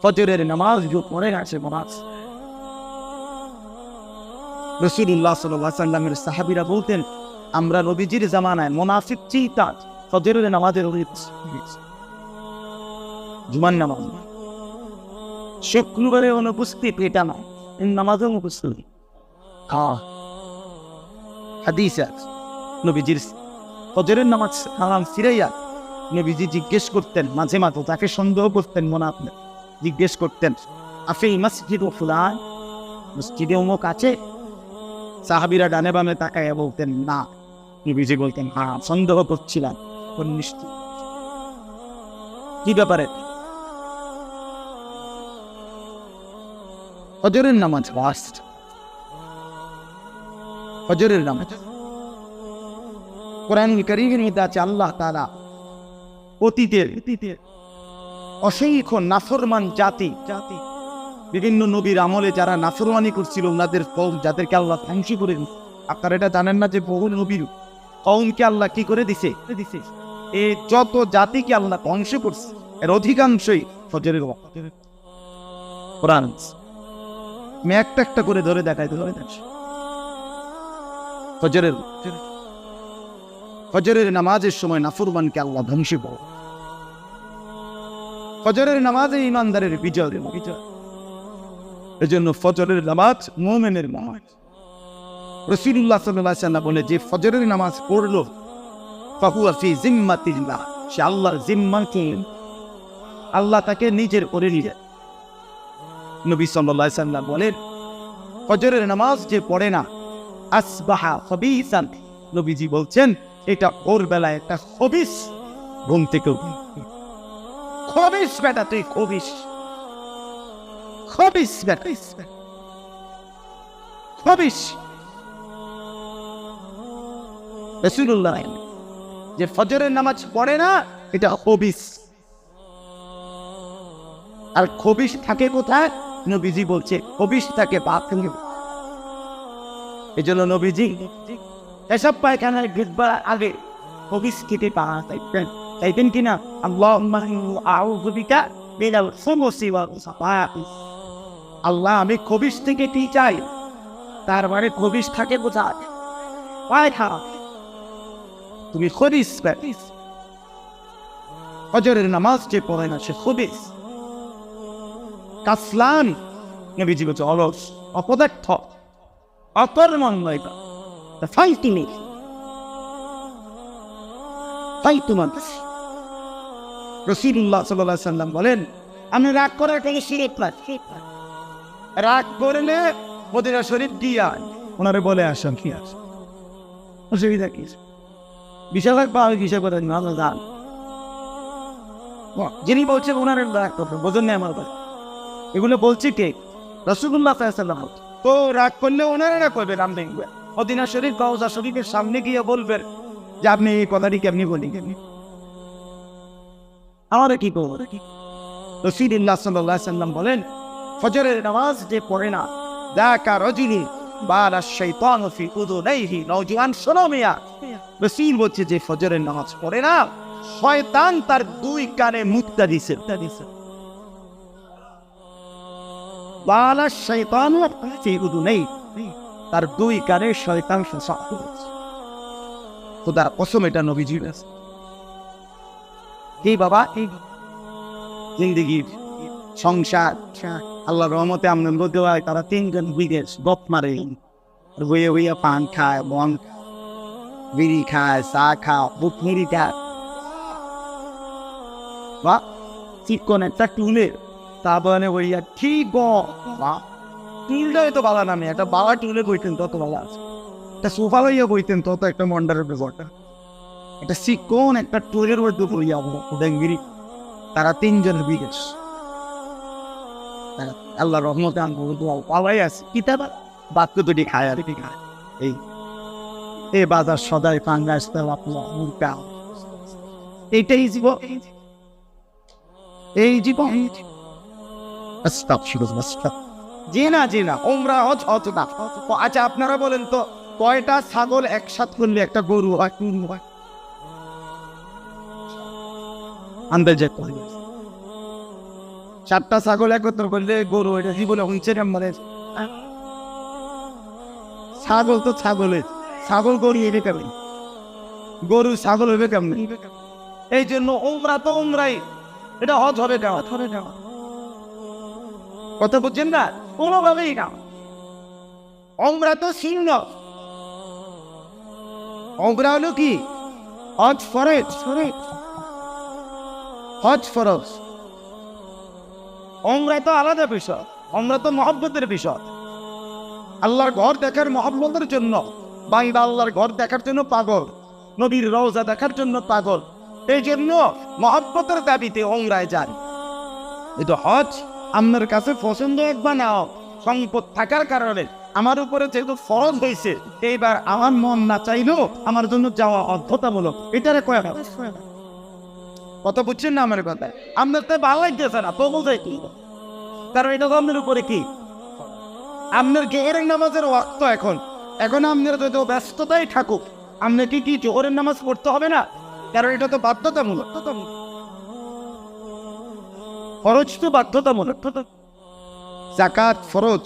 ফজরের নামাজ পড়ে আছে নামাজ। রাসূলুল্লাহ সাল্লাল্লাহু আলাইহি ওয়াসাল্লামের সাহাবীরা বলতেন, আমরা নবীজির জামানায় মুনাফিক চিন্তা ফজরের নামাজের জুমার নামাজ শুক্রবারে অনুপস্থিত, এটা না, নামাজও অনুপস্থিত। হাদিস আছে নবীজির ফজরের নামাজ সালাম ফিরাইয়া নবীজি জিজ্ঞেস করতেন, মাঝে মাঝে তাকে সন্দেহ করতেন, মনে আপনি জিজ্ঞেস করতেন, আফি মসজিদ ও ফুলান, মসজিদে অমুক আছে? সাহাবীরা ডানে বামে তাকাইয়া বলতেন না। নবীজি বলতেন, হ্যাঁ সন্দেহ করছিলাম, নিশ্চিত। কি ব্যাপারে? ফজরের নামাজ ফাস্ট, ফজরের নামাজ কোরআন কারীমের মধ্যে আছে আল্লাহ তাআলা অতীতের অসংখ্য নাফরমান জাতি, বিভিন্ন নবীর আমলে যারা নাফরমানি করছিল ওনাদের কওম, যাদেরকে আল্লাহ ধ্বংস করে দিয়েছে। আপনারা এটা জানেন না যে বহু নবীর কওমকে আল্লাহ কি করে দিছে? এই যত জাতিকে আল্লাহ ধ্বংস করছে এর অধিকাংশই ফজরের ওয়াক্ত। কোরআন আমি একটা একটা করে ধরে দেখাই, ফজরের নামাজের সময় নাফরমানকে আল্লাহ ধ্বংস করে। ফজরের নামাজে ইমানদারের বিজয়। এজন্য ফজরের নামাজ মুমিনের নামাজ। রাসূলুল্লাহ সাল্লাল্লাহু আলাইহি ওয়াসাল্লাম বলে, যে ফজরের নামাজ পড়লো ফাহুয়া ফি জিম্মাতিল্লাহ, সে আল্লাহর জিম্মাকে, আল্লাহ তাকে নিজের করে নিলেন। নবী সাল্লাল্লাহু আলাইহি ওয়াসাল্লাম বলেন, ফজরের নামাজ যে পড়ে না আসবাহা খবিসান, নবীজি বলছেন এটা ওর বেলায় একটা খবিস, ঘুম থেকে খবিস বেটা, তুই খবিস, খবিস বেটা, খবিস। রাসূলুল্লাহ যে ফজরের নামাজ পড়ে না এটা খবিস। আর খবিস থাকে কোথায়? নবীজি বলছে খবিস থাকে বাথরুমে। এই জন্য নবীজি এসব পায়খানায় ঢুকবার আগে খবিস কেটে পাওয়া চাইতেন কিনা, আল্লাহুম্মা আউযু বিকা মিনাল খুবুসি ওয়াল খাবাa'ith, আল্লাহ আমি খবিস থেকে কি চাই। তার মানে খবিস থাকে কোথায়? পায়খানা। তুমি খবিস, ফজরের নামাজ যে পড়ে না সে খবিস, কাসলান। নবীজি বলছে অলস, অপদার্থ, অকর্মণ্য, এটা ফাইতুনি, ফাইতুমান। রাসূলুল্লাহ সাল্লাল্লাহু আলাইহি ওয়াসাল্লাম বলেন, আমি রাগ করার থেকে শিরিক না, রাগ করলে মদিনা শরীফ দিয়া ওনারে বলে আসেন, কি আছে অসুবিধা কি? বিশাল এক পাওয়া কিসে কথা জান, যিনি বলছে ওনার রাগ করবেন, বোঝেন না আমার কথা। এগুলো বলছি কে? রাসূলুল্লাহ সাল্লাল্লাহু আলাইহি ওয়াসাল্লাম। তো রাগ করলে ওনারা না করবেন, আমি দেখবেন মদিনা শরীফ কাউসা শরীফের সামনে গিয়ে বলবেন যে আপনি এই কথাটি কেমনি বলি, আমাদের কি করবো? রাসূলুল্লাহ সাল্লাল্লাহু আলাইহি ওয়াসাল্লাম বলেন, ফজরের নামাজ যে পড়ে না যাকা রাজুলি বালা শাইতানু ফি উযুনাইহি, নওজোয়ান শোনো মিয়া, রাসূল বলছে যে ফজরের নামাজ পড়ে না শয়তান তার দুই কানে মুক্তা দিছে। বালা শাইতানু ফি উযুনাইহি, তার দুই কানে শয়তান শাসন করছে। খোদার কসম এটা নবীজির আছে। এই বাবা এই জিন্দেগির সংসার আল্লাহর রহমতে আমনের মধ্যে হয়, তারা তিনজন বিদেশ গপ মারে, হইয়া হইয়া পান খায়, বন বিড়ি খায়, চা খায়, বুক মিড়ি খায়, বা চিকন একটা টুলে তারপরে হইয়া ঠিক টুলটাই তো বালা নামে, একটা বালা টুলে বইতেন তত বালা আছে, একটা সোফা লইয়া বইতেন তত একটা মন্ডারের ব্যাপারটা, একটা চিকন একটা টুলের মধ্যে পড়িয়া ডেঙ্গিরি। তারা তিনজন বিদেশ, আল্লাহ রহমতে পাওয়াই আছে, কিতাব বাক্য দুটি খায় আর কি খায়। এই বাজার সদাই পাঙ্গাস এইটাই জীবন, এই জীবন। জি না ওমরা হজ হজ না। আচ্ছা আপনারা বলেন তো, কয়টা ছাগল একসাথ করলে একটা গরু হয়? আন্দাজে 7টা ছাগল একত্র করলে গরু এটা জীবনে হচ্ছে মানে ছাগল তো ছাগলের ছাগল গরু এবে কেমন গরু ছাগল হবে কেমন এই জন্য ওমরা তো ওমরাই এটা হজ হবে না কথা বুঝছেন না কোনোভাবেই না ওমরা তো চিহ্ন ওমরা হলো কি হজ ফরজ হজ ফরজ ওমরা তো আলাদা বিষয় ওমরা তো মহব্বতের বিষয় আল্লাহর ঘর দেখার মহব্বতের জন্য বান্দা আল্লাহর ঘর দেখার জন্য পাগল নবীর রওজা দেখার জন্য পাগল এই জন্য মহব্বতের দাবিতে ওমরায় যান এটা হজ আপনার কাছে পছন্দ বা নাও সম্পদ থাকার কারণে আমার উপরে যেহেতু ফরজ হয়েছে এইবার আমার মন না চাইলেও আমার জন্য যাওয়া বাধ্যতামূলক এটারে কয় কথা বুঝছেন না আমার কথা আপনার তো ভালো লাগতেছে না তো বোঝাই কি কারণ এটা তো আপনার উপরে কি আপনার জোহরের নামাজের ওয়াক্ত এখন আপনার যদি ব্যস্ততাই থাকুক আপনাকে কি জোহরের নামাজ পড়তে হবে না কারণ এটা তো বাধ্যতামূলক ফরজ তো বাধ্যতামূলক যাকাত ফরজ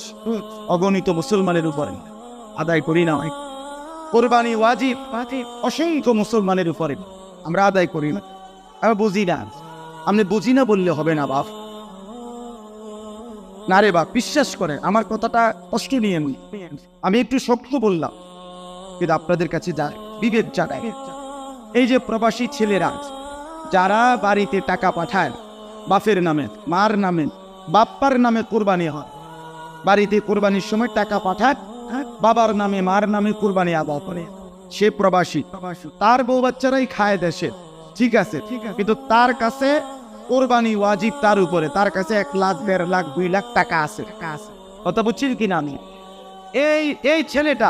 অগণিত মুসলমানের উপরে আদায় করি না কোরবানি ওয়াজিব অসংখ্য মুসলমানের উপরে আমরা আদায় করি না আমি বুঝি না আপনি বুঝি না বললে হবে না বাপ না রে বাপ বিশ্বাস করে আমার কথাটা কষ্ট নিয়ে আমি একটু শক্ত বললাম কিন্তু আপনাদের কাছে যা বিবেক জাগায় এই যে প্রবাসী ছেলেরা যারা বাড়িতে টাকা পাঠায় বাপের নামে মার নামে বাপ্পার নামে কোরবানি হয় বাড়িতে কোরবানির সময় টাকা পাঠায় বাবার নামে মার নামে কোরবানি আদায় করে সে প্রবাসী তার বউ বাচ্চারাই খায় দেশে ঠিক আছে কিন্তু তার কাছে কোরবানি ওয়াজিব তার উপরে তার কাছে 1 লাখ 1.5 লাখ 2 লাখ টাকা আছে কথা বুঝছেন কিনা আমি এই ছেলেটা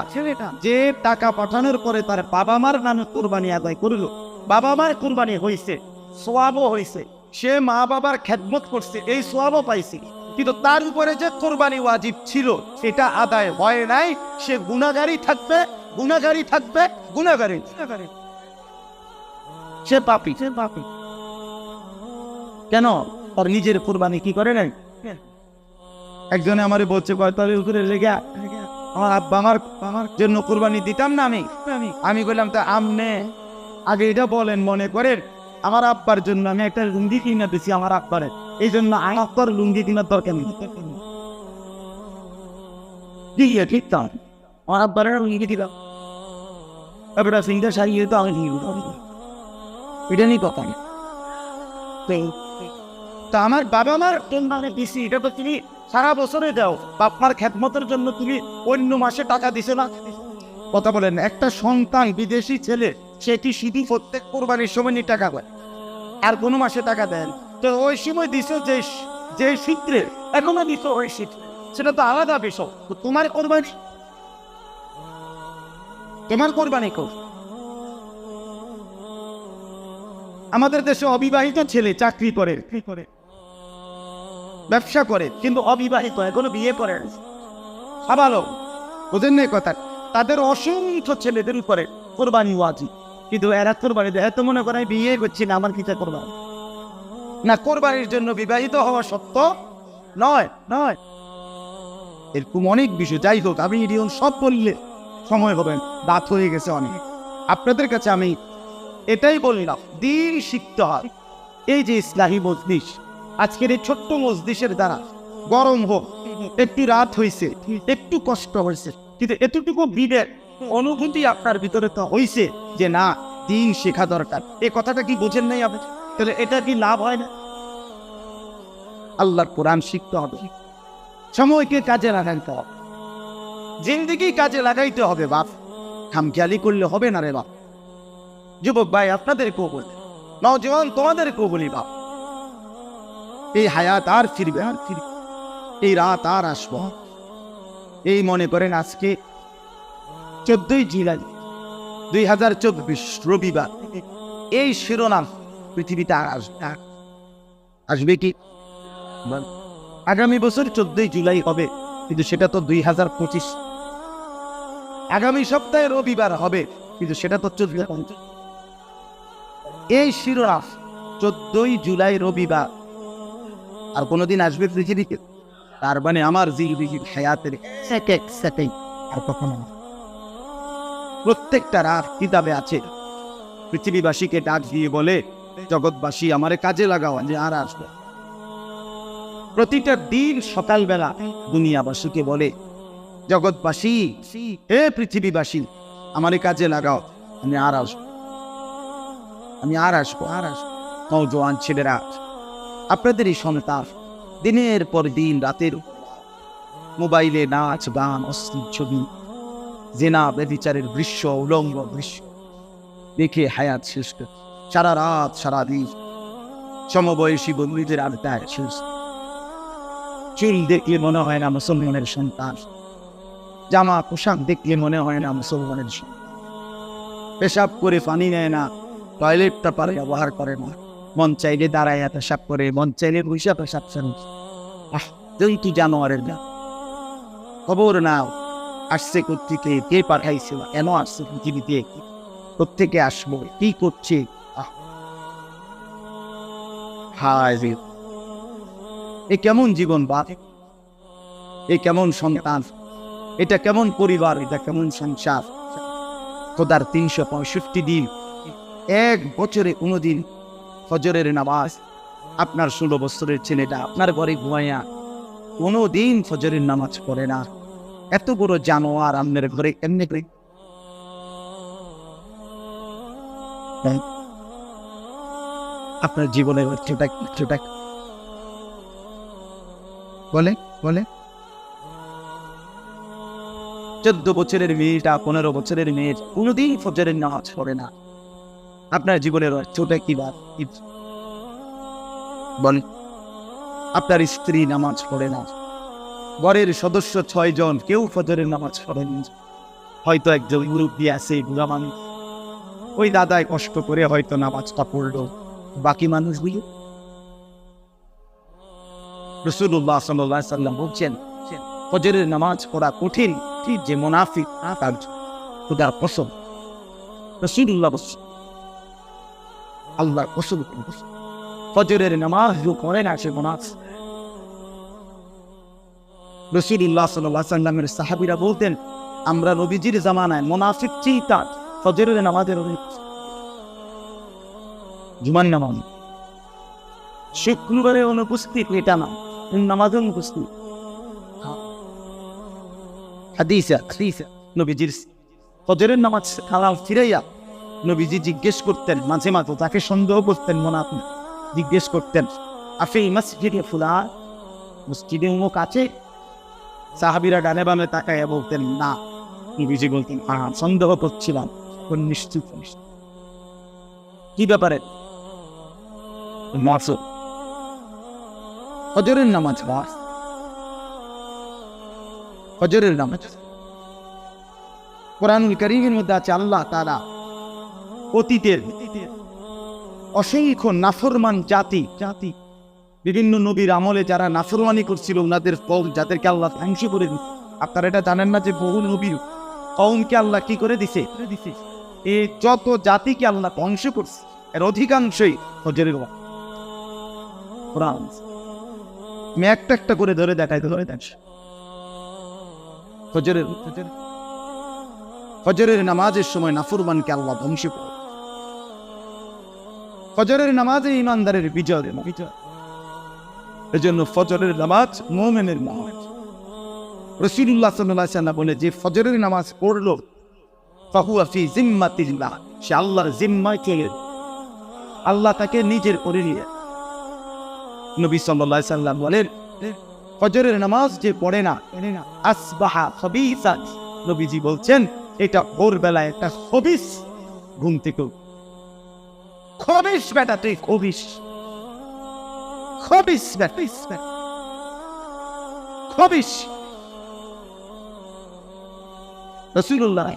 যে টাকা পাঠানোর পরে তার বাবা মার নামে কোরবানি আদায় করলো বাবা মার কোরবানি হয়েছে সোয়াবও হয়েছে সে মা বাবার খেদমত করছে এই সোয়াবও পাইছে কিন্তু তার উপরে যে কোরবানি ওয়াজিব ছিল সেটা আদায় হয় নাই সে গুনাহগারী থাকবে সে পাপী কেন তার নিজের কোরবানি কি করে নাই একজনে আমারে বলছে কয়তালের উপরে লেগে আমার আব্বা আমার জন্য কোরবানি দিতাম না আমি বললাম তা আমনে আগে এটা বলেন মনে করেন আমার আব্বার জন্য আমি একটা লুঙ্গি কিনে দিছি আমার আব্বারে এই জন্য আমার লুঙ্গি কেনার দরকার নেই ঠিক তো আমার আব্বারে লুঙ্গি দিলাম এবার সিংটা সারিয়ে তো আমি এটা নিয়ে কথা তা আমার বাবা মার মানে দিছি এটা তো তুমি সারা বছরে দাও বাপমার খেদমতের জন্য তুমি অন্য মাসে টাকা দিছে না কথা বলেন একটা সন্তান বিদেশি ছেলে সেটি শুধু প্রত্যেক কোরবানির সময় নিয়ে টাকা পায় আর কোনো মাসে টাকা দেন তো ওই সময় দিছো যে সূত্রে এখনো দিছো ওই সূত্রে সেটা তো আলাদা বিষয় তোমার কোরবানি কর আমাদের দেশে অবিবাহিত ছেলে চাকরি করে ব্যবসা করে কিন্তু অবিবাহিত এখনো বিয়ে করে ভালো বুঝেন না কথা তাদের অসংখ্য ছেলেদের উপরে কোরবানি ওয়াজিব কিন্তু এরা কোরবানি দেয় এত মনে করে বিয়ে করছি না আমার কিতা কোরবানি না কোরবানির জন্য বিবাহিত হওয়া সত্য নয় এরকম অনেক বিষয় যাই হোক আমি এরিয়ন সব বললে সময় হবে রাত হয়ে গেছে অনেক আপনাদের কাছে আমি এটাই বললাম দিন শিখতে হয় এই যে ইসলাহী মজলিস আজকের এই ছোট্ট মজলিসের দ্বারা গরম হোক একটু রাত হয়েছে একটু কষ্ট হয়েছে কিন্তু এতটুকু বিবেক অনুভূতি আপনার ভিতরে তো হয়েছে যে না দিন শেখা দরকার এই কথাটা কি বোঝেন নাই আপনি তাহলে এটা কি লাভ হয় না আল্লাহর কোরআন শিখতে হবে সময়কে কাজে লাগাইতে হবে জিন্দেগি কাজে লাগাইতে হবে বাপ খামখেয়ালি করলে হবে না রে বাপ যুবক ভাই আপনাদেরকেও বলি নওজওয়ান তোমাদেরকেও বলি বাপ এই হায়াত আর ফিরবে এই রাত আর আসবো এই মনে করেন আজকে 14ই জুলাই 2024 রবিবার এই শিরোনাম পৃথিবীতে আর আসবে কি আগামী বছর 14ই জুলাই হবে কিন্তু সেটা তো 2025 আগামী সপ্তাহে রবিবার হবে কিন্তু সেটা তো 14 এই শিরোনাম 14ই জুলাই রবিবার আর কোনোদিন আসবে পৃথিবীতে? তার মানে আমার জিন্দেগির হায়াতের সেকেন্ড আর কখনো না। প্রত্যেকটা রাত কিতাবে আছে, পৃথিবীবাসীকে ডাক দিয়ে বলে, জগৎবাসী আমারে কাজে লাগাও, যে আর আসবে। প্রতিটা দিন সকালবেলা দুনিয়াবাসীকে বলে, জগৎবাসী, হে পৃথিবীবাসী, আমারে কাজে লাগাও, আমি আর আসবো, আমি আর আসবো। নওজোয়ান ছেলেরা, আপনাদেরই সন্তান দিনের পর দিন রাতের মোবাইলে নাচ গান অশ্লীল ছবি জেনা ব্যভিচারের দৃশ্য উলঙ্গ দৃশ্য দেখে হায়াত শেষ করে সারা রাত সারা দিন সমবয়সী বন্ধুদের আড্ডায় শেষ। চুল দেখলে মনে হয় না মুসলমানের সন্তান, জামা পোশাক দেখলে মনে হয় না মুসলমানের সন্তান, পেশাব করে পানি নেয় না, টয়লেটটা পারে ব্যবহার করে না, মন চাইলে দাঁড়ায় পেশাব করে, মন চাইলে বৈশা পেশাব করে। জন্তু জানোয়ারের না, খবর নাও আসছে কোত্থেকে, কে পাঠাইছে, কেন আসছে পৃথিবীতে, কোত্থেকে আসবো, কি করছে। এ কেমন জীবন বাদ, এ কেমন সন্তান, এটা কেমন পরিবার, এটা কেমন সংসার। খোদার 365 দিন, এক বছরে কোনোদিন ফজরের নামাজ আপনার 16 বছরের ছেলেটা আপনার ঘরে ঘুমাইয়া কোনোদিন ফজরের নামাজ পড়ে না। এত বড় জানোয়ার আপনার ঘরে কেমনে করে? আপনার জীবনের অর্থটা বলে 14 বছরের মেয়েটা, 15 বছরের মেয়ে কোনোদিন ফজরের নামাজ পড়ে না। আপনার জীবনের অর্থটা কি বলেন? আপনার স্ত্রী নামাজ পড়ে না, ঘরের সদস্য 6 জন কেউ ফজরের নামাজ পড়েন। হয়তো একজন মুরব্বী আছে, বুড়া মানুষ, ওই দাদায় কষ্ট করে হয়তো নামাজটা পড়লো, বাকি মানুষগুলো। রাসূলুল্লাহ সাল্লাল্লাহু আলাইহি ওয়াসাল্লাম বলছেন, ফজরের নামাজ পড়া কঠিন, ঠিক যে মুনাফিক তার খোদার কসম। রাসূলুল্লাহ বলছেন, আল্লাহর কসম, ফজরের নামাজ যে পড়ে না সে মুনাফিক। রাসূলুল্লাহ সাল্লাল্লাহু আলাইহি ওয়াসাল্লামের সাহাবীরা বলতেন, আমরা নবীজির জামানায় মুনাফিক চিন্তা ফজরের নামাজের জুমার নামাজ শুক্রবারে অনুপস্থিত, এটা না নামাজ অনুপস্থিত। হাদিসে নবীজির ফজরের নামাজ খালাম ফিরাইয়া নবীজি জিজ্ঞেস করতেন, মাঝে মাঝে তাকে সন্দেহ করতেন, মুনাফিক জিজ্ঞেস করতেন, আফি মসজিদে ফুলান, মসজিদে অমুক আছে? সাহাবীরা ডানে বামে তাকাইয়া বলতেন না। নবীজি বলতেন, সন্দেহ করছিলাম, নিশ্চিত। কি ব্যাপারে? ফজরের নামাজ, ফজরের নামাজ কোরআনুল কারীমের মধ্যে আছে, আল্লাহ তাআলা অতীতের অসংখ্য নাফরমান জাতি, বিভিন্ন নবীর আমলে যারা নাফরমানি করছিল, ওনাদের কওম যাদেরকে আল্লাহ ধ্বংস করে দিচ্ছে। আপনারা এটা জানেন না যে বহু নবীর কওমকে আল্লাহ কি করে দিছে? এই যত জাতিকে আল্লাহ ধ্বংস করছে এর অধিকাংশই ফজরের কোরআন। আমি একটা করে ধরে দেখাই, ফজরের নামাজের সময় নাফরমানকে আল্লাহ ধ্বংস করে। ফজরের নামাজে ইমানদারের বিজয়। এজন্য ফজরের নামাজ মুমিনের নামাজ। রাসূলুল্লাহ সাল্লাল্লাহু আলাইহি ওয়াসাল্লাম বলে, যে ফজরের নামাজ পড়লো ফাহুয়া ফি জিম্মাতিল্লাহ, সে আল্লাহর জিম্মায় চলে, আল্লাহ তাকে নিজের করে নিয়ে। নবী সাল্লাল্লাহু আলাইহি ওয়াসাল্লাম বলেন, ফজরের নামাজ যে পড়ে না আসবাহা খবিসাত, নবীজি বলছেন এটা ভোরবেলা একটা খবিস, ঘুম থেকে খবিস বেটা, তুই খবিস, খবিস খবিস। রাসূলুল্লাহ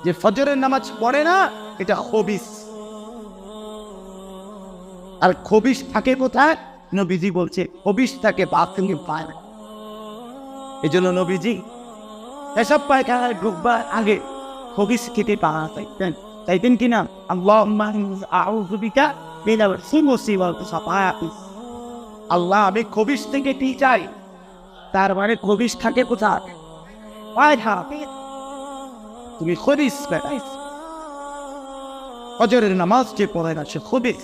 যে ফজরের নামাজ পড়ে না এটা খবিস। আর খবিস থাকে কোথায়? নবীজি বলছে খবিস থাকে বাথরুমে, পায় না। এই জন্য নবীজি এসব পায়খানায় ঢুকবার আগে খবিস খেতে পাওয়া চাইতেন কিনা? আল্লাহুম্মা আউযু বিকা মিনাল খুবুসি ওয়াল খাবাa'ith, আল্লাহ আমি খবিশ থেকে কি চাই, তার মানে খবিশ থাকে কোথায়? তুমি খবিশ ফজরের নামাজ যে পড়ে না সে খবিশ,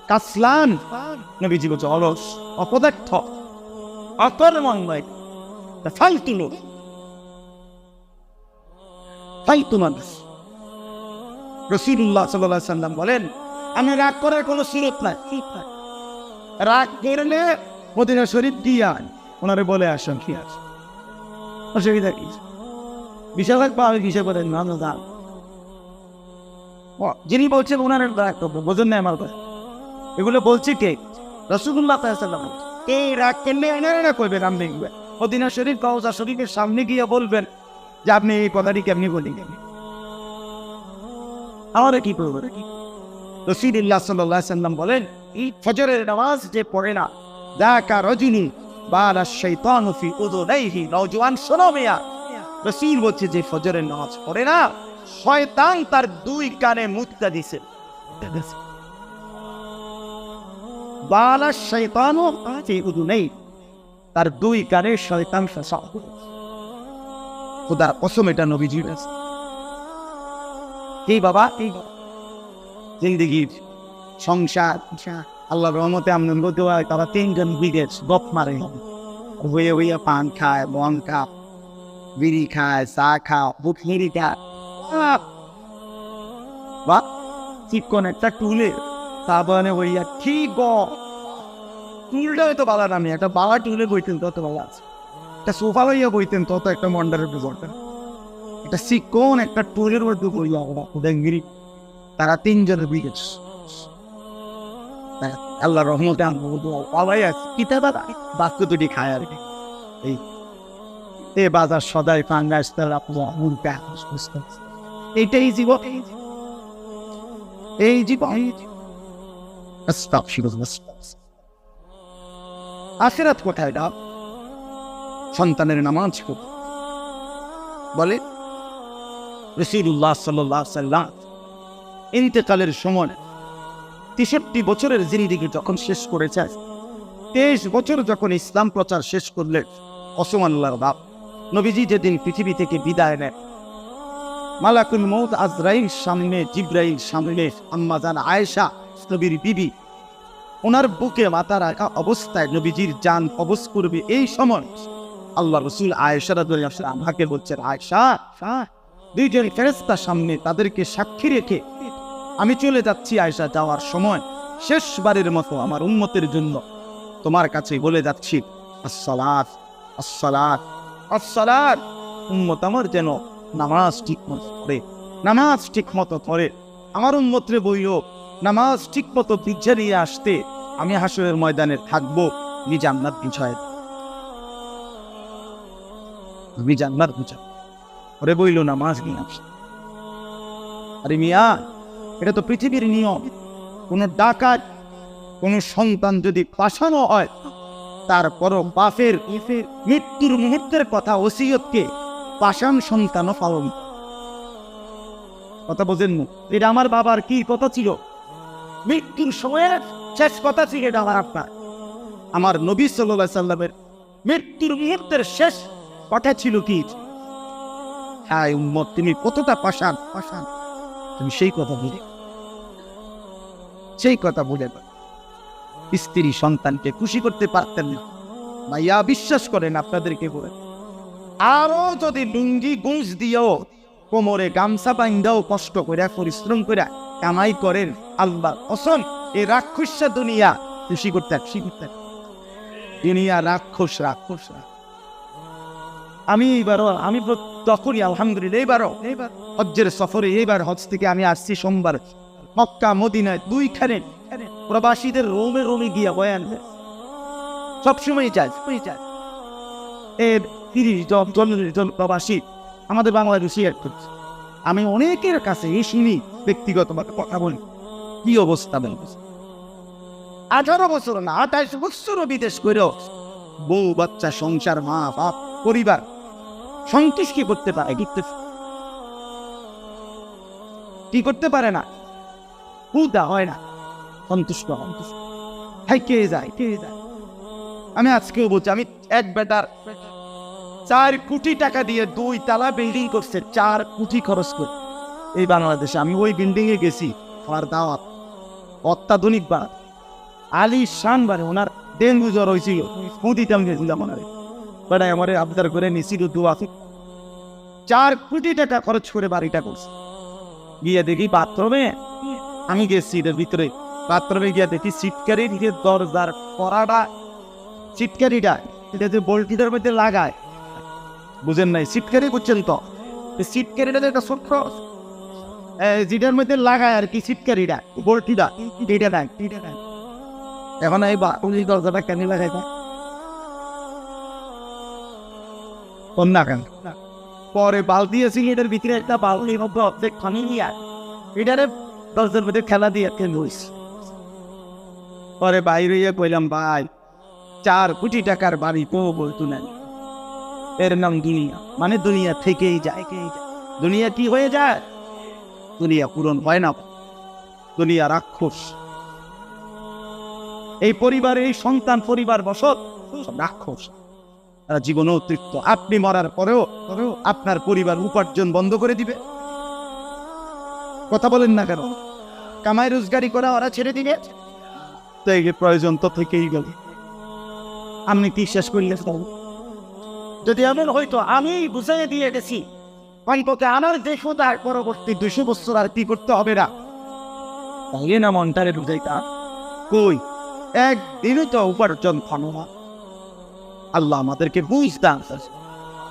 কাসলান, নবীজি বলছে অলস, অপদার্থ, অকর্মণ্যয়, ফালতু লোক, ফালতু মানুষ। রাসূলুল্লাহ সাল্লাল্লাহু আলাইহি ওয়াসাল্লাম বলেন, আমি রাগ করার কোনো সুরত নাই, রাগ করলে মদিনা শরীফ দিয়া ওনারে বলে আসেন কি আছে, অসুবিধা কি? বিশাল রাখবো আমি কিসে বলেন না, যিনি বলছেন ওনার রাগ করবো, বোঝেন না আমার কথা। এগুলো বলছি কে? রাসূলুল্লাহ সাল্লাল্লাহু আলাইহি ওয়াসাল্লাম। কে রাগ করলে এনারা না করবেন, আপনি মদিনা শরীফ কাউসা শরীফের সামনে গিয়ে বলবেন যে আপনি এই কথাটি কেমনি বলি, আমাদের কি করবো? রাসূলুল্লাহ সাল্লাল্লাহু আলাইহি ওয়াসাল্লাম বলেন, এই ফজরের নামাজ যে পড়ে না, যাকা রাজুলুন বালা শাইতানু ফি উযুনাইহি, নওজোয়ান শোনো মিয়া, রাসূল বলছে যে ফজরের নামাজ পড়ে না, শয়তান তার দুই কানে মুক্তা দিছে। বালা শাইতানু ফি উযুনাইহি, তার দুই কানে শয়তান ফাঁসা। খোদার কসম এটা নবীজির কাছে। কি বাবা, জিন্দেগি সংসার আল্লাহর রহমতে আমদান করতে হয়, তারা 3 জন বিদেশ গপ মারে, হইয়া হইয়া পান খায়, বন খায়, বিড়ি খায়, চা খায়, বুটমিরি খায়, বা চিকন একটা টুলে তারপরে হইয়া ঠিক টুলটা হয়তো বালা নামে, একটা বালা টুলে বইতেন তত বালা আছে, একটা সোফা লইয়া বইতেন তত একটা মন্ডারের বিবরণ, একটা চিকন একটা টুলের মধ্যে বইয়া ওদাঙ্গিরি, তারা 3 জনের বিদেশ। আল্লাহ রহমতে পালাই আছে কিতা দাদা বাক্য দুটি খায় আর কি। এই বাজার সদাই ফাঙ্গাস এইটাই জীবন, এই জীবন। আখিরাত কোথায়? না সন্তানের নামাজ বলে রাসূলুল্লাহ সাল্লাল্লাহু আলাইহি ওয়াসাল্লাম ইন্তেকালের সময় 63 বছরের জিন্দেগি যখন শেষ করেছে, 23 বছর যখন ইসলাম প্রচার শেষ করলেন, কসম আল্লাহর বাপ, নবীজি যেদিন পৃথিবী থেকে বিদায় নেন, মালাকুল মউত আজরাইল সামনে, জিবরাইল সামনে, আম্মা জান আয়েশা নবীর বিবি, ওনার বুকে মাথা রাখা অবস্থায় নবীজির জান কবজ করবে, এই সময় আল্লাহ রাসূল আয়েশা রাদিয়াল্লাহু আনহাকে বলছেন, আয়েশা, 2 জন ফেরেশতা সামনে, তাদেরকে সাক্ষী রেখে আমি চলে যাচ্ছি। আয়েশা, যাওয়ার সময় শেষবারের মতো আমার উম্মতের জন্য তোমার কাছে বলে যাচ্ছি, আসসালাত আসসালাত আসসালাত। উম্মত আমার যেন নামাজ ঠিক মতো করে, নামাজ ঠিক মতো করে, আমার উম্মতরে বইও নামাজ ঠিক মতো পিছিয়ে নিয়ে আসতে, আমি হাসরের ময়দানে থাকবো, আমি জান্নাত বিছায়, আমি জান্নাত বিছায় ওরে বইল নামাজ নিয়ে আসে। আরে মিয়া, এটা তো পৃথিবীর নিয়ম। কোন ডাকাত, কোন সন্তান যদি পাশানো হয়, তারপরও বাপের মৃত্যুর মুহূর্তের কথা, ওসিয়তকে পাশান সন্তানও পালন। কথা বোঝেন না? এটা আমার বাবার কি কথা ছিল, মৃত্যুর সময়ের শেষ কথা ছিল এটা আমার আপনার। আমার নবী সাল্লাল্লাহু আলাইহি সাল্লামের মৃত্যুর মুহূর্তের শেষ কথা ছিল কি, হ্যাঁ উম্মত তুমি কতটা পাশান, তুমি সেই কথা বলে, সেই কথা বলে স্ত্রী সন্তানকে খুশি করতে পারতেন না। ভাইয়া বিশ্বাস করেন, আপনাদেরকে বলে, আরো যদি লুঙ্গি গুঁজ দিয়েও, কোমরে গামছা বাইন্দাও, কষ্ট করে পরিশ্রম করে কামাই করেন, আল্লাহ কসম এই রাক্ষসা দুনিয়া খুশি করতে, দুনিয়া রাক্ষস। আমি তখনই আলহামদুলিল্লাহ এইবার হজ্জের সফরে, এইবার হজ থেকে আমি আসছি সোমবার, মক্কা মদিনায় 2খানে প্রবাসীদের রোমে গিয়া বয়ান সবসময় যায়। 30 জন 40 জন প্রবাসী আমাদের বাংলাদেশি এক করছে। আমি অনেকের কাছে এই শুনি, ব্যক্তিগতভাবে কথা বলি, কি অবস্থা বলবো, 18 বছর না 28 বছরও বিদেশ করেও বউ বাচ্চা সংসার, মা বাপ পরিবার সন্তুষ্টি করতে পারে, কি করতে পারে না, পূজা হয় না, সন্তুষ্ট। কে যায়। আমি আজকেও বলছি, আমি এক বেটার 4 কোটি টাকা দিয়ে 2 তলা বিল্ডিং করছে, 4 কোটি খরচ করে এই বাংলাদেশে। আমি ওই বিল্ডিং এ গেছি, আমার দাওয়াত অত্যাধুনিক বা আলী শান বারে ওনার ডেঙ্গু জ্বর হয়েছিল, মুদিতে আমি গেছিলাম ওনারে, বেটায় আমার আবদার করে নিছিল দোয়া। 4 কোটি টাকা খরচ করে বাড়িটা করছে। গিয়ে দেখি বাথরুমে, আমি গেছি এর ভিতরে, বাথরুমে গিয়ে দেখি সিটকারি দিয়ে দরজার করাটা, সিটকারিটা এটা যে বল্টিটার মধ্যে লাগায়, বুঝেন নাই? সিটকারি বুঝছেন তো? সিটকারিটা একটা ছোট্ট যেটার মধ্যে লাগায় আর কি, সিটকারিটা বল্টিটা এটা দেয়। এখন এই বাথরুমের দরজাটা কেন লাগাই না? কন্যা কেন? পরে বালতি আছে, এটার ভিতরে একটা বালতির মধ্যে অর্ধেক পানি নিয়ে এটারে দরজার মধ্যে খেলা দিয়ে বইস। পরে বাইরে কইলাম, ভাই 4 কোটি টাকার বাড়ি তো বলতো না, এর নাম দুনিয়া, মানে দুনিয়া থেকেই যায়। দুনিয়া কি হয়ে যায়? দুনিয়া পূরণ হয় না, দুনিয়া রাক্ষস। এই পরিবারে, এই সন্তান পরিবার বসত রাক্ষস, তারা জীবনে অতিরিক্ত। আপনি মরার পরেও আপনার পরিবার উপার্জন বন্ধ করে দিবে। কথা বলেন না কেন? কামাই রোজগারি করা ওরা ছেড়ে দিবে, তো এই প্রয়োজন তো থেকেই গেল। আপনি কি শেষ করলে? যদি এমন হয়তো আমি বুঝাই দিয়ে গেছি অন্তত আমার দেখো তার পরবর্তী 200 বছর আর কি করতে হবে না, তাহলে না মনটারে বুঝাইতা কই একদিনই তো উপার্জন ভালো না। আল্লাহ আমাদেরকে বুঝদান।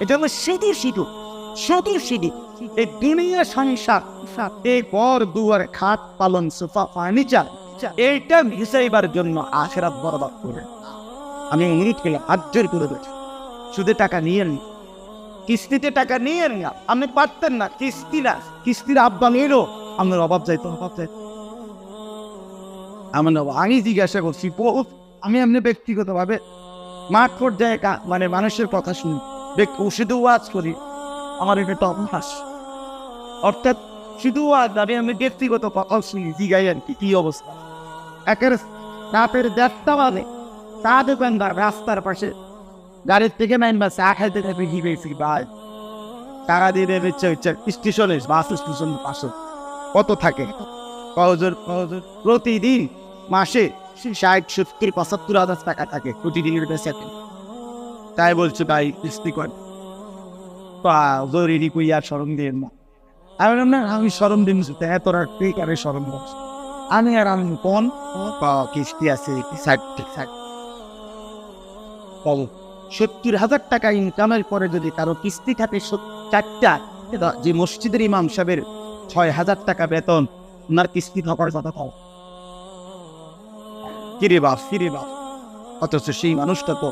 এটা হলো সিঁড়ি এই দুনিয়া সংসার, এই পর দুয়ার খাট পালন সোফা ফার্নিচার, এইটা ভিসাইবার জন্য আখিরাত বরবাদ করে। আমি অনুরোধ করলাম, আজ্জের করে দেবে, সুদে টাকা নিয়ে নি, কিস্তিতে টাকা নিয়ে নি। আপনি পারতেন না, কিস্তির আব্বা নিলো, আপনার অভাব যাইতো। আমি জিজ্ঞাসা করছি, আমি এমনি ব্যক্তিগত ভাবে মাঠ পর্যায়ে মানে মানুষের কথা শুনি, শুধু ওয়াজ করি, আমার এটা অভ্যাস। অর্থাৎ শুধু ওয়াজ, আমি ব্যক্তিগত কথা শুনি, জিগাই আর কি অবস্থা। একের রাতের 1:30 বাজে চা দোকানদার রাস্তার পাশে গাড়ির থেকে নাইনবা চা খাইতে থাকবে, কি পেয়েছি ভাই, টাকা দিয়ে দেবে স্টেশনে, বাস স্টেশন পাশে কত থাকে, প্রতিদিন মাসে 60, 70, 75 হাজার টাকা থাকে প্রতিদিনের বেশি। তাই বলছে ভাই কিস্তি কর, জরুরি কই আর সরম দিয়ে না। আমি বললাম না, আমি সরম দিন তোরা ঠিক আরে সরম বস, আমি আর আমি কোন কিস্তি আছে 70,000 টাকা ইনকামের পরে যদি কারো কিস্তি থাকে 4টা, যে মসজিদের ইমাম সাহেবের 6,000 টাকা বেতন, ওনার কিস্তি থাকার কথা কও কিরে বাপ। অথচ সেই মানুষটা তো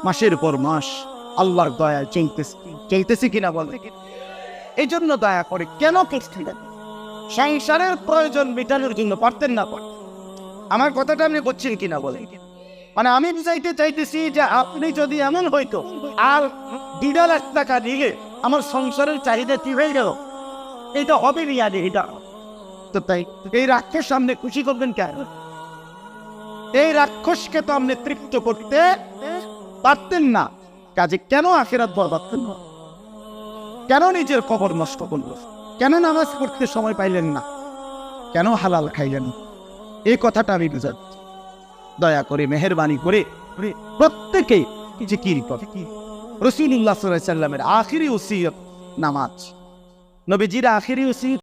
মাসের পর মাস আল্লাহর দয়ায় চলতেছে কিনা বলে। এই জন্য দয়া করে কেন কিস্তি দেন? সংসারের প্রয়োজন মেটানোর জন্য পারতেন না। আমার কথাটা আপনি বলছেন কিনা বলে, মানে আমি বুঝাইতে চাইতেছি যে আপনি যদি এমন হইতো আর 2 লাখ টাকা দিলে আমার সংসারের চাহিদা কি হয়ে গেল, এটা হবে না। এটা তো তাই এই রাক্ষস সামনে খুশি করবেন কেন? এই রাক্ষসকে তো আপনি তৃপ্ত করতে পারতেন না, কাজে কেন আখিরাত বরবাদ করলেন? কেন নিজের কবর নষ্ট করলেন? কেন নামাজ পড়তে সময় পাইলেন না? কেন হালাল খাইলেন? এই কথাটা আমি বুঝাচ্ছি। দয়া করে মেহেরবানি করে প্রত্যেকে জিকির করে। রাসূলুল্লাহ সাল্লাল্লাহু আলাইহি ওয়াসাল্লামের আখিরি ওসিয়ত নামাজ, নবীজির আখিরি ওসিয়ত